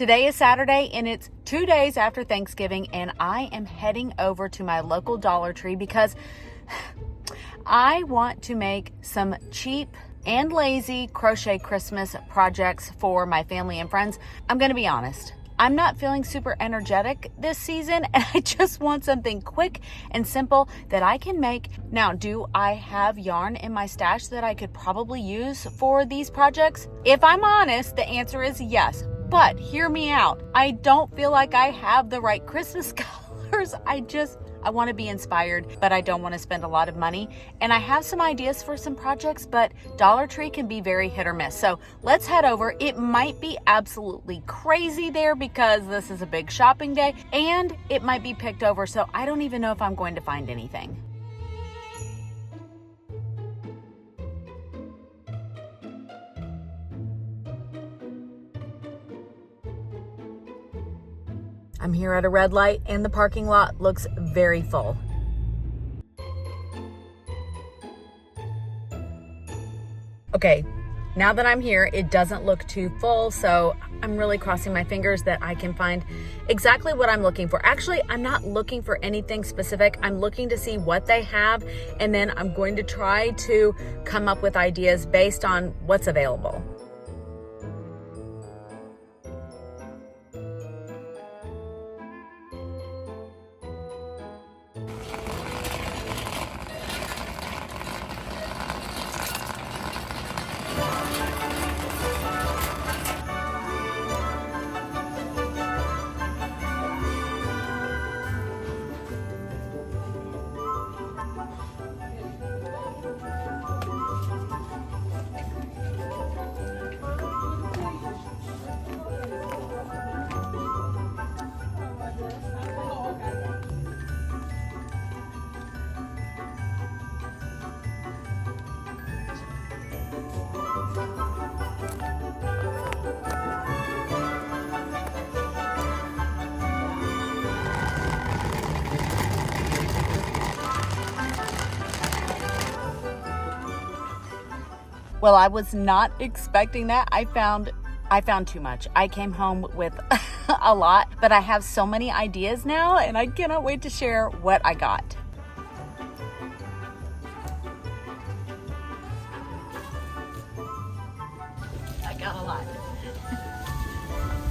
Today is Saturday and it's 2 days after Thanksgiving, and I am heading over to my local Dollar Tree because I want to make some cheap and lazy crochet Christmas projects for my family and friends. I'm going to be honest. I'm not feeling super energetic this season, and I just want something quick and simple that I can make. Now, do I have yarn in my stash that I could probably use for these projects? If I'm honest, the answer is yes. But hear me out. I don't feel like I have the right Christmas colors. I want to be inspired, but I don't want to spend a lot of money. And I have some ideas for some projects, but Dollar Tree can be very hit or miss. So let's head over. It might be absolutely crazy there because this is a big shopping day, and it might be picked over. So I don't even know if I'm going to find anything. I'm here at a red light and the parking lot looks very full. Okay, now that I'm here, it doesn't look too full, so I'm really crossing my fingers that I can find exactly what I'm looking for. Actually, I'm not looking for anything specific. I'm looking to see what they have, and then I'm going to try to come up with ideas based on what's available. Well, I was not expecting that. I found too much. I came home with a lot, but I have so many ideas now, and I cannot wait to share what I got. I got a lot.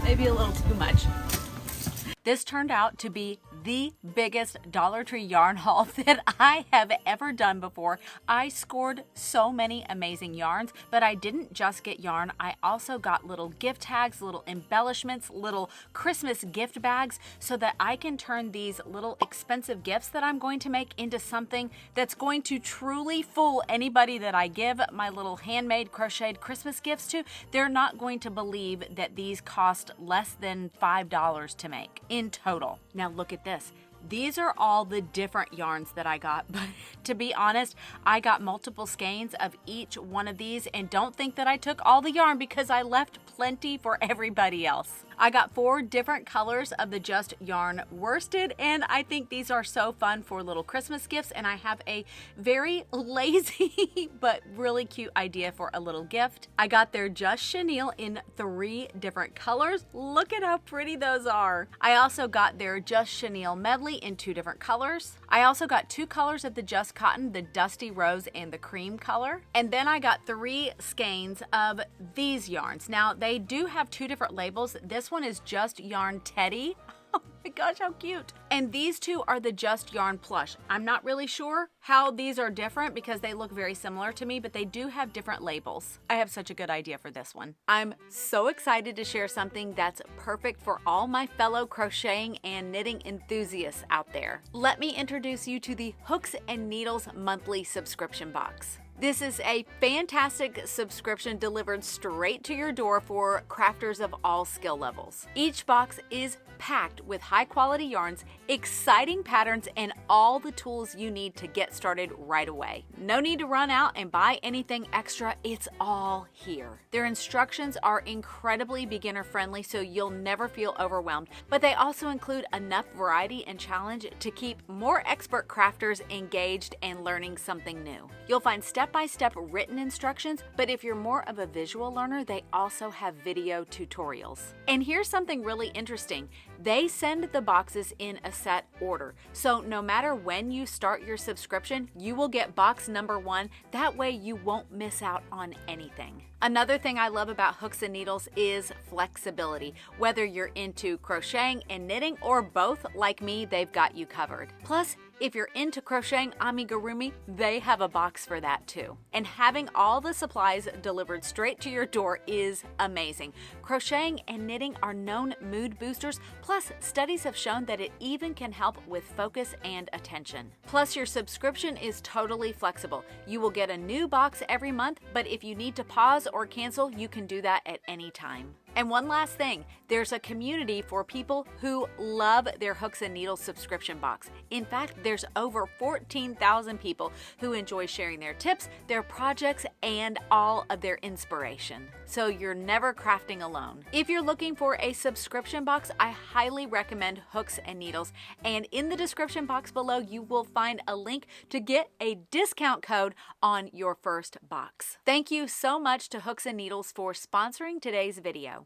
Maybe a little too much. This turned out to be the biggest Dollar Tree yarn haul that I have ever done before. I scored so many amazing yarns, but I didn't just get yarn. I also got little gift tags, little embellishments, little Christmas gift bags so that I can turn these little expensive gifts that I'm going to make into something that's going to truly fool anybody that I give my little handmade crocheted Christmas gifts to. They're not going to believe that these cost less than $5 to make in total. Now look at this. These are all the different yarns that I got, but to be honest, I got multiple skeins of each one of these, and don't think that I took all the yarn because I left plenty for everybody else. I got 4 different colors of the Just Yarn worsted, and I think these are so fun for little Christmas gifts, and I have a very lazy but really cute idea for a little gift. I got their Just Chenille in 3 different colors. Look at how pretty those are. I also got their Just Chenille medley in 2 different colors. I also got 2 colors of the Just Cotton, the Dusty Rose and the Cream color. And then I got 3 skeins of these yarns. Now they do have 2 different labels. This one is Just Yarn Teddy. Oh my gosh, how cute. And these 2 are the Just Yarn Plush. I'm not really sure how these are different because they look very similar to me, but they do have different labels. I have such a good idea for this one. I'm so excited to share something that's perfect for all my fellow crocheting and knitting enthusiasts out there. Let me introduce you to the Hooks and Needles monthly subscription box. This is a fantastic subscription delivered straight to your door for crafters of all skill levels. Each box is packed with high quality yarns, exciting patterns, and all the tools you need to get started right away. No need to run out and buy anything extra, it's all here. Their instructions are incredibly beginner friendly, so you'll never feel overwhelmed, but they also include enough variety and challenge to keep more expert crafters engaged and learning something new. You'll find step step-by-step written instructions, but if you're more of a visual learner, they also have video tutorials. And here's something really interesting. They send the boxes in a set order. So no matter when you start your subscription, you will get box number 1. That way you won't miss out on anything. Another thing I love about Hooks and Needles is flexibility. Whether you're into crocheting and knitting or both, like me, they've got you covered. Plus, if you're into crocheting amigurumi, they have a box for that too. And having all the supplies delivered straight to your door is amazing. Crocheting and knitting are known mood boosters, plus studies have shown that it even can help with focus and attention. Plus, your subscription is totally flexible. You will get a new box every month, but if you need to pause or cancel, you can do that at any time. And one last thing, there's a community for people who love their Hooks and Needles subscription box. In fact, there's over 14,000 people who enjoy sharing their tips, their projects, and all of their inspiration. So you're never crafting alone. If you're looking for a subscription box, I highly recommend Hooks and Needles. And in the description box below, you will find a link to get a discount code on your first box. Thank you so much to Hooks and Needles for sponsoring today's video.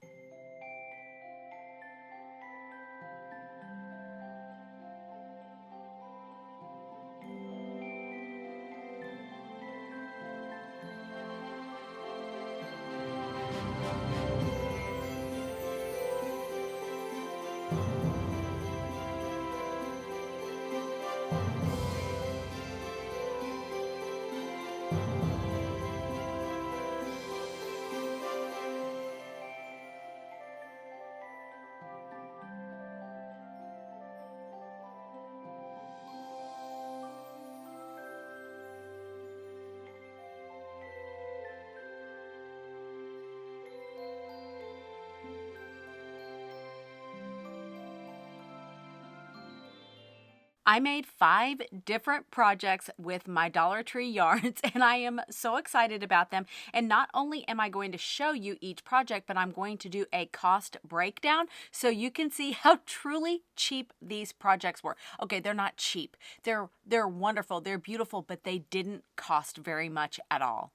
I made 5 different projects with my Dollar Tree yarns, and I am so excited about them. And not only am I going to show you each project, but I'm going to do a cost breakdown so you can see how truly cheap these projects were. Okay, they're not cheap. They're wonderful, they're beautiful, but they didn't cost very much at all.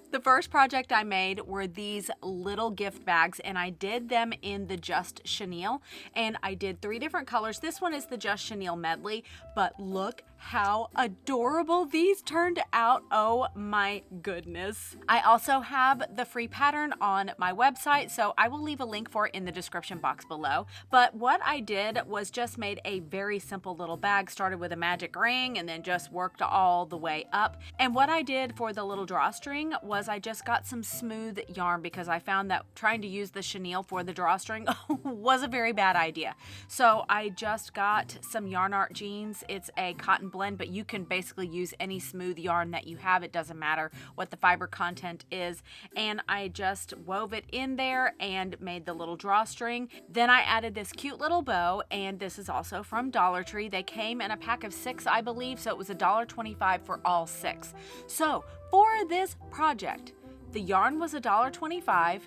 The first project I made were these little gift bags, and I did them in the Just Chenille, and I did 3 different colors. This one is the Just Chenille medley, but look how adorable these turned out. Oh my goodness. I also have the free pattern on my website, so I will leave a link for it in the description box below. But what I did was just made a very simple little bag, started with a magic ring and then just worked all the way up. And what I did for the little drawstring was I just got some smooth yarn because I found that trying to use the chenille for the drawstring was a very bad idea. So I just got some Yarn Art jeans. It's a cotton blend, but you can basically use any smooth yarn that you have. It doesn't matter what the fiber content is. And I just wove it in there and made the little drawstring. Then I added this cute little bow, and this is also from Dollar Tree. They came in a pack of 6, I believe, so it was $1.25 for all 6. So for this project, the yarn was $1.25,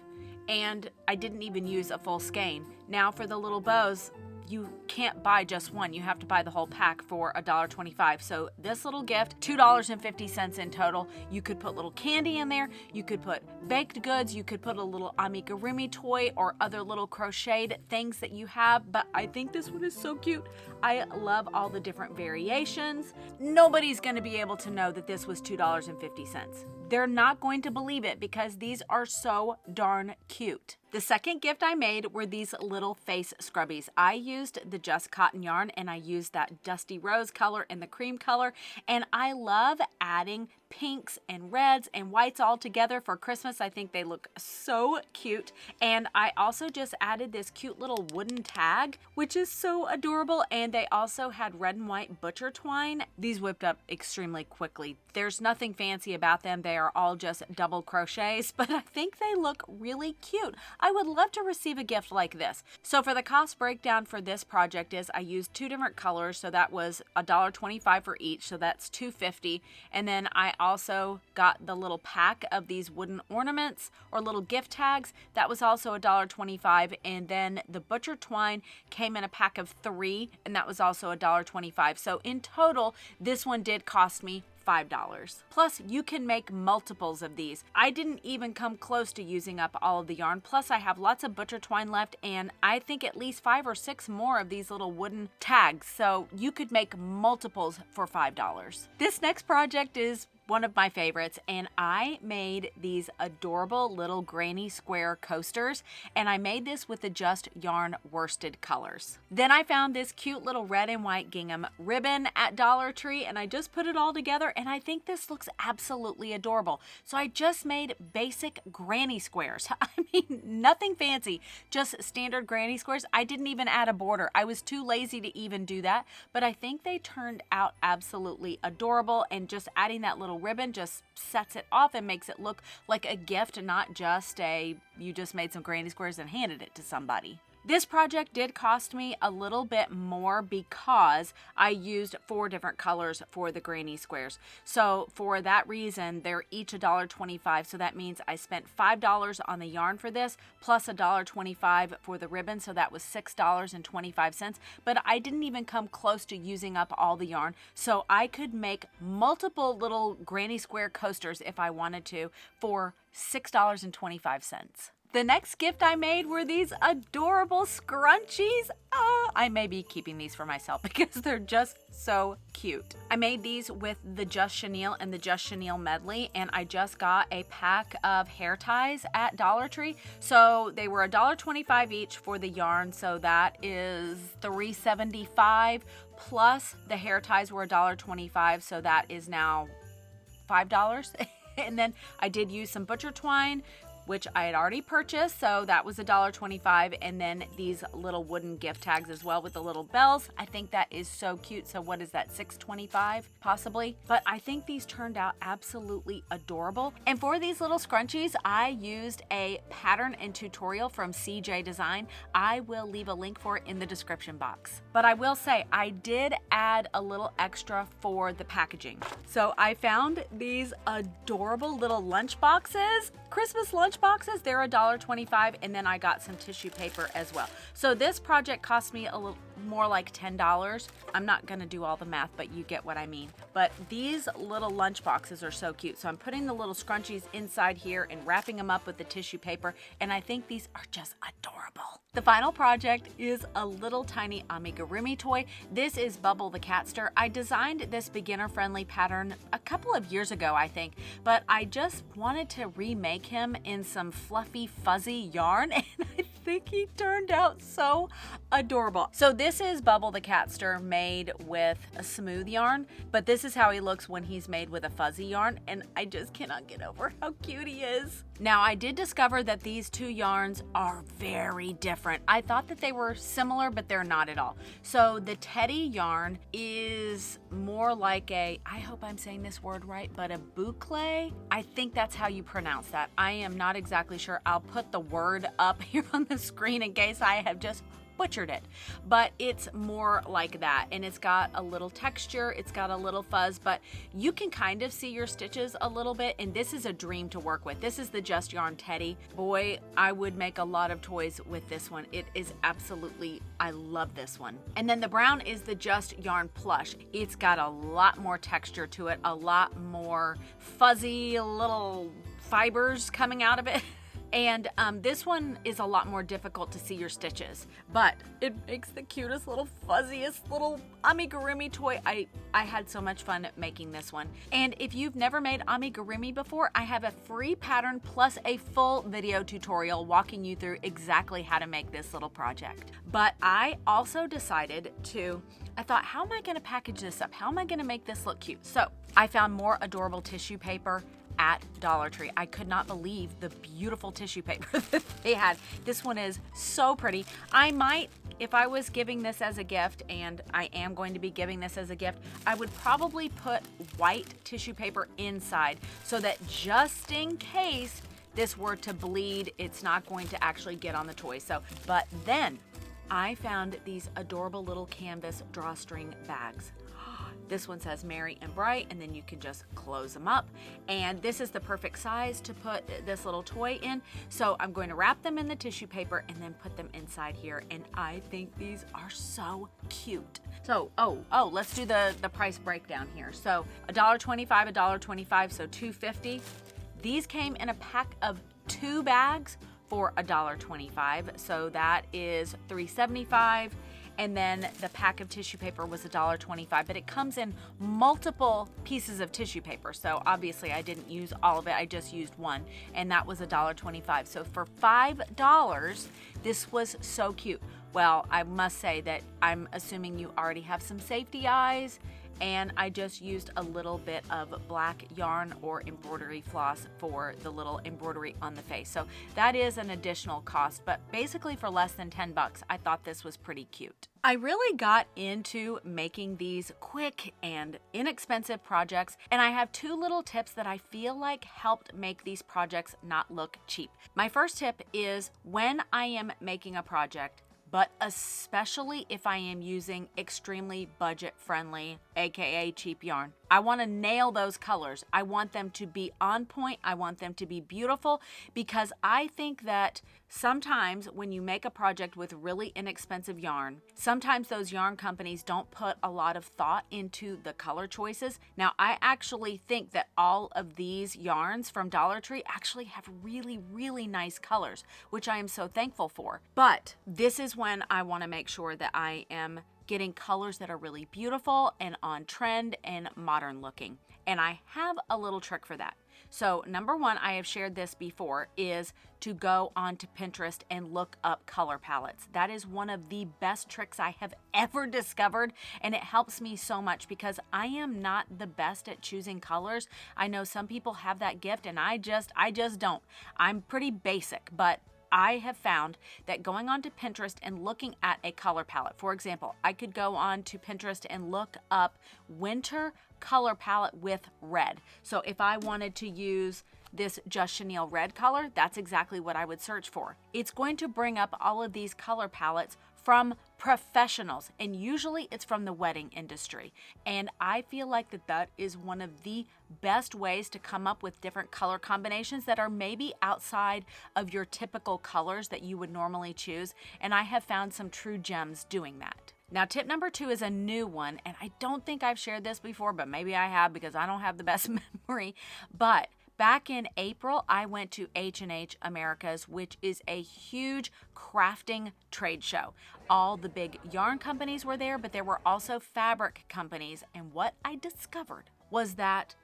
and I didn't even use a full skein. Now for the little bows, you can't buy just one. You have to buy the whole pack for $1.25. So this little gift, $2.50 in total. You could put little candy in there. You could put baked goods. You could put a little amigurumi toy or other little crocheted things that you have. But I think this one is so cute. I love all the different variations. Nobody's going to be able to know that this was $2.50. They're not going to believe it because these are so darn cute. The second gift I made were these little face scrubbies. I used the Just Cotton yarn, and I used that dusty rose color and the cream color, and I love adding pinks and reds and whites all together for Christmas. I think they look so cute. And I also just added this cute little wooden tag, which is so adorable. And they also had red and white butcher twine. These whipped up extremely quickly. There's nothing fancy about them. They are all just double crochets, but I think they look really cute. I would love to receive a gift like this. So for the cost breakdown for this project is I used 2 different colors. So that was $1.25 for each. So that's $2.50. And then I also got the little pack of these wooden ornaments or little gift tags. That was also $1.25. And then the butcher twine came in a pack of 3, and that was also $1.25. So in total, this one did cost me $5. Plus, you can make multiples of these. I didn't even come close to using up all of the yarn. Plus, I have lots of butcher twine left, and I think at least 5 or 6 more of these little wooden tags. So you could make multiples for $5. This next project is one of my favorites, and I made these adorable little granny square coasters, and I made this with the Just Yarn worsted colors. Then I found this cute little red and white gingham ribbon at Dollar Tree, and I just put it all together, and I think this looks absolutely adorable. So I just made basic granny squares. I mean, nothing fancy, just standard granny squares. I didn't even add a border. I was too lazy to even do that, but I think they turned out absolutely adorable, and just adding that little ribbon just sets it off and makes it look like a gift, not just you just made some granny squares and handed it to somebody. This project did cost me a little bit more because I used 4 different colors for the granny squares. So for that reason, they're each $1.25. So that means I spent $5 on the yarn for this, plus $1.25 for the ribbon. So that was $6.25. But I didn't even come close to using up all the yarn. So I could make multiple little granny square coasters if I wanted to for $6.25. The next gift I made were these adorable scrunchies. Oh, I may be keeping these for myself because they're just so cute. I made these with the Just Chenille and the Just Chenille medley, and I just got a pack of hair ties at Dollar Tree. So they were $1.25 each for the yarn, so that is $3.75, plus the hair ties were $1.25, so that is now $5. And then I did use some butcher twine, which I had already purchased, so that was $1.25, and then these little wooden gift tags as well with the little bells. I think that is so cute. So what is that, $6.25 possibly? But I think these turned out absolutely adorable. And for these little scrunchies, I used a pattern and tutorial from CJ Design. I will leave a link for it in the description box. But I will say, I did add a little extra for the packaging. So I found these adorable little lunch boxes, Christmas lunch boxes. They're $1.25, and then I got some tissue paper as well. So this project cost me a little more like $10. I'm not gonna do all the math, but you get what I mean. But these little lunch boxes are so cute. So I'm putting the little scrunchies inside here and wrapping them up with the tissue paper, and I think these are just adorable. The final project is a little tiny Amigurumi toy. This is Bubble the Catster. I designed this beginner-friendly pattern a couple of years ago, I think, but I just wanted to remake him in some fluffy, fuzzy yarn, and I think he turned out so adorable. So this is Bubble the Catster made with a smooth yarn, but this is how he looks when he's made with a fuzzy yarn, and I just cannot get over how cute he is. Now, I did discover that these two yarns are very different. I thought that they were similar, but they're not at all. So the Teddy yarn is more like I hope I'm saying this word right, but a boucle. I think that's how you pronounce that. I am not exactly sure. I'll put the word up here on the screen in case I have just butchered it, but it's more like that, and it's got a little texture, it's got a little fuzz, but you can kind of see your stitches a little bit, and this is a dream to work with. This is the Just Yarn Teddy. Boy, I would make a lot of toys with this one. It is absolutely, I love this one. And then the brown is the Just Yarn Plush. It's got a lot more texture to it, a lot more fuzzy little fibers coming out of it. And this one is a lot more difficult to see your stitches, but it makes the cutest little fuzziest little amigurumi toy. I had so much fun making this one. And if you've never made amigurumi before, I have a free pattern plus a full video tutorial walking you through exactly how to make this little project. But I also decided I thought, how am I gonna package this up? How am I gonna make this look cute? So I found more adorable tissue paper at Dollar Tree. I could not believe the beautiful tissue paper that they had. This one is so pretty. I might, if I was giving this as a gift, and I am going to be giving this as a gift, I would probably put white tissue paper inside so that just in case this were to bleed, it's not going to actually get on the toy. So, but then I found these adorable little canvas drawstring bags. This one says Merry and Bright, and then you can just close them up. And this is the perfect size to put this little toy in. So I'm going to wrap them in the tissue paper and then put them inside here. And I think these are so cute. So, let's do the price breakdown here. So $1.25, $1.25, so $2.50. These came in a pack of 2 bags for $1.25, so that is $3.75. And then the pack of tissue paper was $1.25, but it comes in multiple pieces of tissue paper. So obviously I didn't use all of it, I just used one, and that was $1.25. So for $5, this was so cute. Well, I must say that I'm assuming you already have some safety eyes, and I just used a little bit of black yarn or embroidery floss for the little embroidery on the face. So that is an additional cost, but basically for less than 10 bucks, I thought this was pretty cute. I really got into making these quick and inexpensive projects, and I have 2 little tips that I feel like helped make these projects not look cheap. My first tip is when I am making a project, but especially if I am using extremely budget-friendly, aka cheap yarn, I want to nail those colors. I want them to be on point. I want them to be beautiful, because I think that sometimes when you make a project with really inexpensive yarn, sometimes those yarn companies don't put a lot of thought into the color choices. Now, I actually think that all of these yarns from Dollar Tree actually have really, really nice colors, which I am so thankful for. But this is when I want to make sure that I am getting colors that are really beautiful and on trend and modern looking. And I have a little trick for that. So number one, I have shared this before, is to go onto Pinterest and look up color palettes. That is one of the best tricks I have ever discovered, and it helps me so much because I am not the best at choosing colors. I know some people have that gift, and I just don't. I'm pretty basic, but I have found that going onto Pinterest and looking at a color palette, for example, I could go on to Pinterest and look up winter color palette with red. So if I wanted to use this Just Chenille red color, that's exactly what I would search for. It's going to bring up all of these color palettes from professionals, and usually it's from the wedding industry. And I feel like that is one of the best ways to come up with different color combinations that are maybe outside of your typical colors that you would normally choose. And I have found some true gems doing that. Now, tip number 2 is a new one, and I don't think I've shared this before, but maybe I have because I don't have the best memory. But back in April, I went to H&H Americas, which is a huge crafting trade show. All the big yarn companies were there, but there were also fabric companies. And what I discovered was that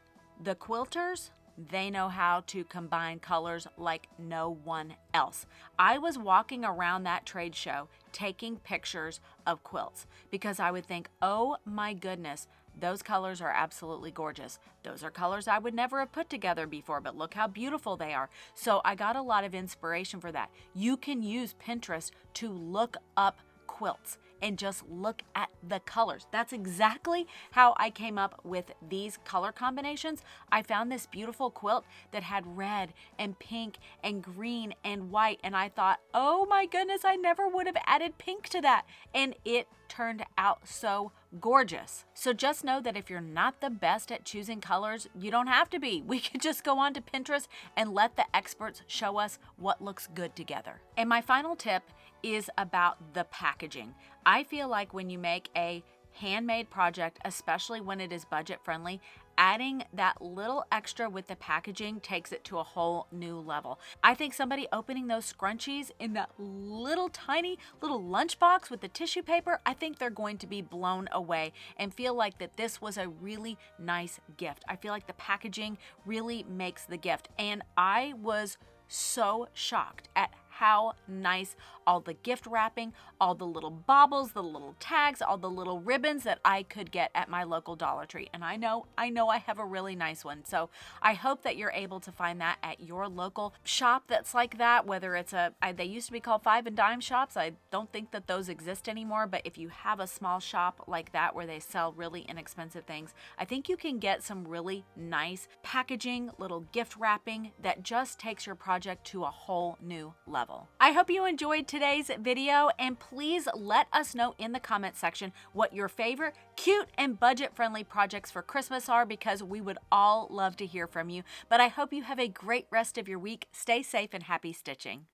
the quilters, they know how to combine colors like no one else. I was walking around that trade show taking pictures of quilts because I would think, oh my goodness, those colors are absolutely gorgeous. Those are colors I would never have put together before, but look how beautiful they are. So I got a lot of inspiration for that. You can use Pinterest to look up quilts and just look at the colors. That's exactly how I came up with these color combinations. I found this beautiful quilt that had red and pink and green and white, and I thought, oh my goodness, I never would have added pink to that. And it turned out so gorgeous. So just know that if you're not the best at choosing colors, you don't have to be. We could just go on to Pinterest and let the experts show us what looks good together. And my final tip is about the packaging. I feel like when you make a handmade project, especially when it is budget friendly, adding that little extra with the packaging takes it to a whole new level. I think somebody opening those scrunchies in that little tiny little lunchbox with the tissue paper, I think they're going to be blown away and feel like that this was a really nice gift. I feel like the packaging really makes the gift. And I was so shocked at how nice all the gift wrapping, all the little baubles, the little tags, all the little ribbons that I could get at my local Dollar Tree. And I know I have a really nice one. So I hope that you're able to find that at your local shop that's like that, whether it's they used to be called 5 and dime shops. I don't think that those exist anymore, but if you have a small shop like that where they sell really inexpensive things, I think you can get some really nice packaging, little gift wrapping that just takes your project to a whole new level. level. I hope you enjoyed today's video, and please let us know in the comment section what your favorite cute and budget-friendly projects for Christmas are, because we would all love to hear from you. But I hope you have a great rest of your week. Stay safe and happy stitching.